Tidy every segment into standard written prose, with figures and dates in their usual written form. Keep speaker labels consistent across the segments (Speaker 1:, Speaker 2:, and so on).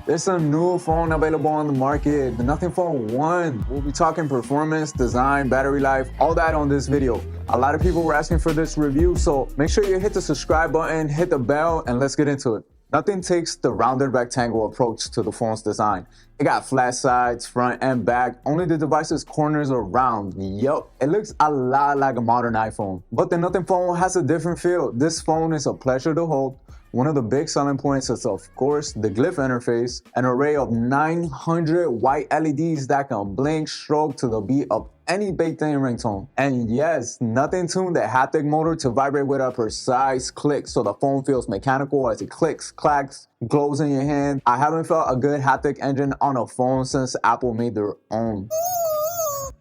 Speaker 1: There's a new phone available on the market, the Nothing Phone 1. We'll be talking performance, design, battery life, all that on this video. A lot of people were asking for this review, so make sure you hit the subscribe button, hit the bell, and let's get into it. Nothing takes the rounded rectangle approach to the phone's design. It got flat sides, front and back, only the device's corners are round. Yup, it looks a lot like a modern iPhone. But the Nothing Phone has a different feel. This phone is a pleasure to hold. One of the big selling points is, of course, the glyph interface, an array of 900 white LEDs that can blink, stroke to the beat of any baked-in ringtone. And yes, nothing tuned the haptic motor to vibrate with a precise click so the phone feels mechanical as it clicks, clacks, glows in your hand. I haven't felt a good haptic engine on a phone since Apple made their own.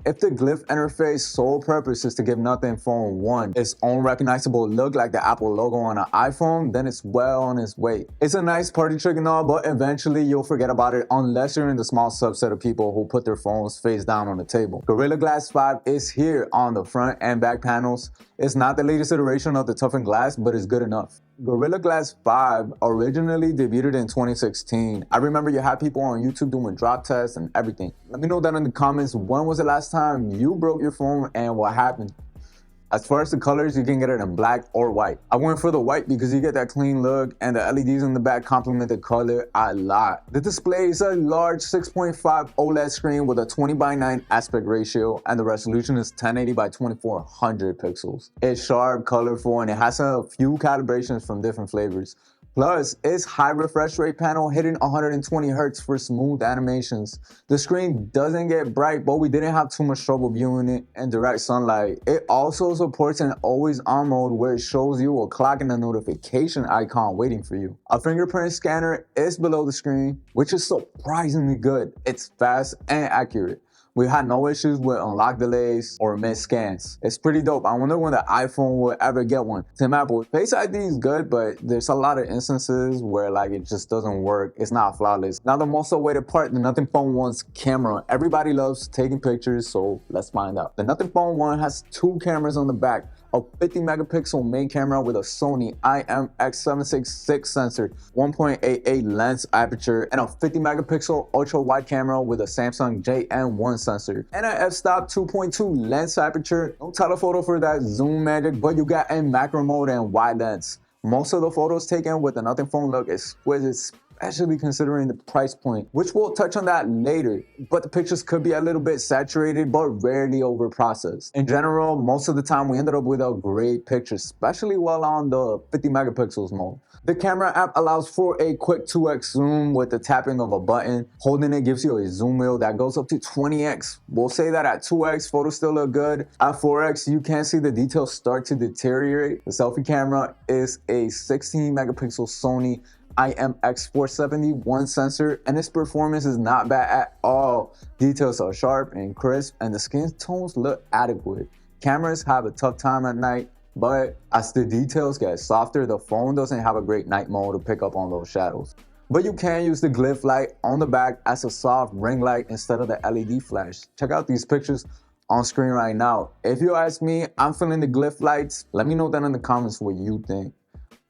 Speaker 1: If the glyph interface sole purpose is to give Nothing Phone 1 its own recognizable look like the Apple logo on an iPhone, then it's well on its way. It's a nice party trick and all, but eventually you'll forget about it unless you're in the small subset of people who put their phones face down on the table. Gorilla Glass 5 is here on the front and back panels. It's not the latest iteration of the toughened glass, but it's good enough. Gorilla Glass 5 originally debuted in 2016. I remember you had people on YouTube doing drop tests and everything. Let me know down in the comments, when was the last time you broke your phone and what happened? As far as the colors, you can get it in black or white. I went for the white because you get that clean look and the LEDs in the back complement the color a lot. The display is a large 6.5 OLED screen with a 20:9 aspect ratio and the resolution is 1080 by 2400 pixels. It's sharp, colorful, and it has a few calibrations from different flavors. Plus, its high refresh rate panel hitting 120 Hz for smooth animations. The screen doesn't get bright, but we didn't have too much trouble viewing it in direct sunlight. It also supports an always-on mode where it shows you a clock and a notification icon waiting for you. A fingerprint scanner is below the screen, which is surprisingly good. It's fast and accurate. We had no issues with unlock delays or missed scans. It's pretty dope. I wonder when the iPhone will ever get one. Tim Apple, Face ID is good, but there's a lot of instances where it just doesn't work. It's not flawless. Now the most awaited part, the Nothing Phone 1's camera. Everybody loves taking pictures, so let's find out. The Nothing Phone 1 has two cameras on the back. A 50 megapixel main camera with a Sony IMX766 sensor, 1.88 lens aperture, and a 50 megapixel ultra wide camera with a Samsung JN1 sensor, and an f-stop 2.2 lens aperture. No telephoto for that zoom magic, but you got in macro mode and wide lens. Most of the photos taken with the Nothing Phone look exquisite, especially considering the price point, which we'll touch on that later. But the pictures could be a little bit saturated, but rarely over processed. In general, most of the time we ended up with a great picture, especially while on the 50 megapixels mode. The camera app allows for a quick 2x zoom with the tapping of a button. Holding it gives you a zoom wheel that goes up to 20x. We'll say that at 2x, photos still look good. At 4x, you can see the details start to deteriorate. The selfie camera is a 16 megapixel Sony IMX470 sensor, and its performance is not bad at all. Details are sharp and crisp, and the skin tones look adequate. Cameras have a tough time at night, but as the details get softer, the phone doesn't have a great night mode to pick up on those shadows. But you can use the glyph light on the back as a soft ring light instead of the LED flash. Check out these pictures on screen right now. If you ask me, I'm feeling the glyph lights. Let me know down in the comments what you think.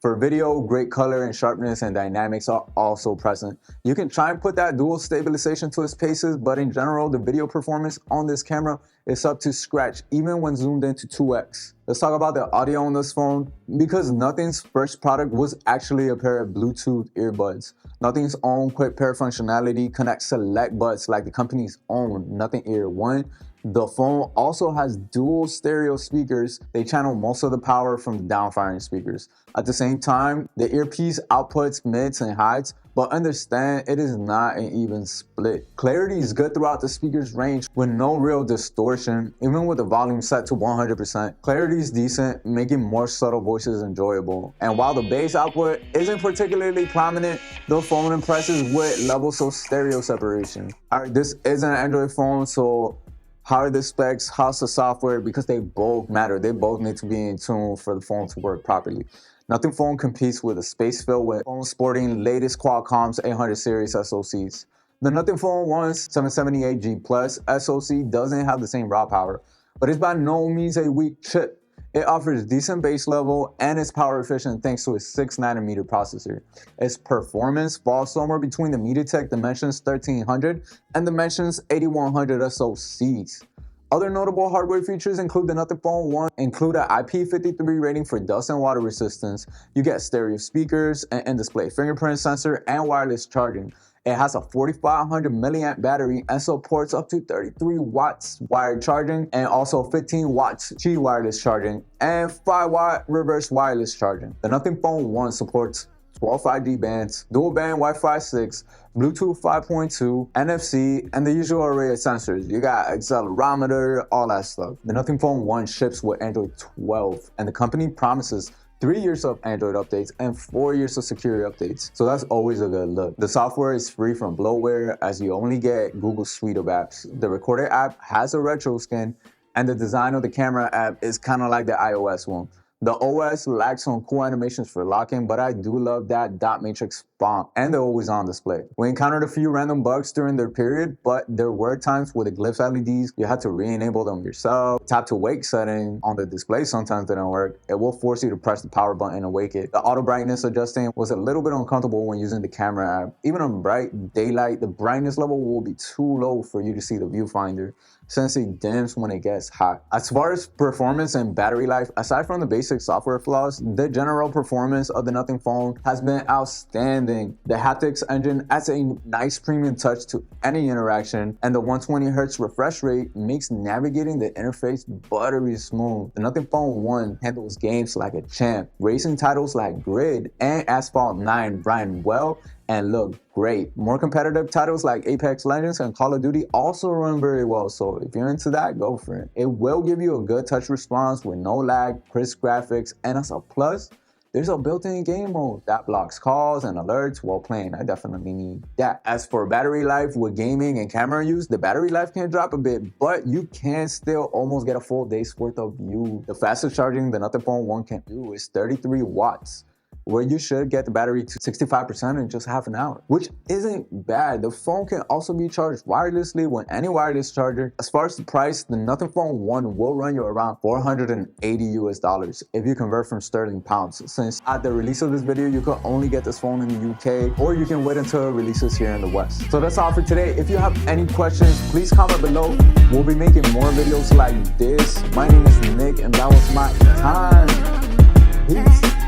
Speaker 1: For video, great color and sharpness and dynamics are also present. You can try and put that dual stabilization to its paces, but in general, the video performance on this camera is up to scratch, even when zoomed into 2x. Let's talk about the audio on this phone. Because Nothing's first product was actually a pair of Bluetooth earbuds. Nothing's own quick pair functionality connects select buds like the company's own Nothing Ear 1. The phone also has dual stereo speakers. They channel most of the power from the downfiring speakers. At the same time, the earpiece outputs mids and highs, but understand it is not an even split. Clarity is good throughout the speaker's range with no real distortion, even with the volume set to 100%. Clarity is decent, making more subtle voices enjoyable. And while the bass output isn't particularly prominent, the phone impresses with levels of stereo separation. Alright, this is an Android phone, so how are the specs, how's the software, because they both matter. They both need to be in tune for the phone to work properly. Nothing Phone competes with a space filled with phones sporting latest Qualcomm's 800 series SoCs. The Nothing Phone 1's 778G Plus SoC doesn't have the same raw power, but it's by no means a weak chip. It offers decent base level and is power efficient thanks to its 6nm processor. Its performance falls somewhere between the MediaTek Dimenssions 1300 and Dimensions 8100 SoCs. Other notable hardware features include the Nothing Phone 1, include an IP53 rating for dust and water resistance. You get stereo speakers, an in-display fingerprint sensor, and wireless charging. It has a 4500 milliamp battery and supports up to 33 watts wired charging and also 15 watts Qi wireless charging and 5 watt reverse wireless charging. The Nothing Phone 1 supports 12 5G bands, dual band Wi-Fi 6, Bluetooth 5.2, NFC, and the usual array of sensors. You got accelerometer, all that stuff. The Nothing Phone 1 ships with Android 12, and the company promises 3 years of Android updates and 4 years of security updates. So that's always a good look. The software is free from bloatware as you only get Google's suite of apps. The Recorder app has a retro skin, and the design of the camera app is kind of like the iOS one. The OS lacks some cool animations for locking, but I do love that dot matrix font and the always on display. We encountered a few random bugs during their period, but there were times with the glyphs LEDs, you had to re-enable them yourself. Tap to wake setting on the display sometimes didn't work. It will force you to press the power button and wake it. The auto brightness adjusting was a little bit uncomfortable when using the camera app. Even on bright daylight, the brightness level will be too low for you to see the viewfinder, since it dims when it gets hot. As far as performance and battery life, aside from the basic software flaws, the general performance of the Nothing Phone has been outstanding. The haptics engine adds a nice premium touch to any interaction, and the 120Hz refresh rate makes navigating the interface buttery smooth. The Nothing Phone 1 handles games like a champ. Racing titles like Grid and Asphalt 9 ran well and look great. More competitive titles like Apex Legends and Call of Duty also run very well, so if you're into that, go for it. It will give you a good touch response with no lag, crisp graphics, and as a plus, there's a built-in game mode that blocks calls and alerts while playing. I definitely need that. As for battery life with gaming and camera use, the battery life can drop a bit, but you can still almost get a full day's worth of use. The fastest charging the Nothing Phone 1 can do is 33 watts. Where you should get the battery to 65% in just half an hour, which isn't bad. The phone can also be charged wirelessly with any wireless charger. As far as the price, the Nothing Phone 1 will run you around $480 if you convert from sterling pounds, since at the release of this video, you could only get this phone in the UK, or you can wait until it releases here in the West. So that's all for today. If you have any questions, please comment below. We'll be making more videos like this. My name is Nick, and that was my time. Peace.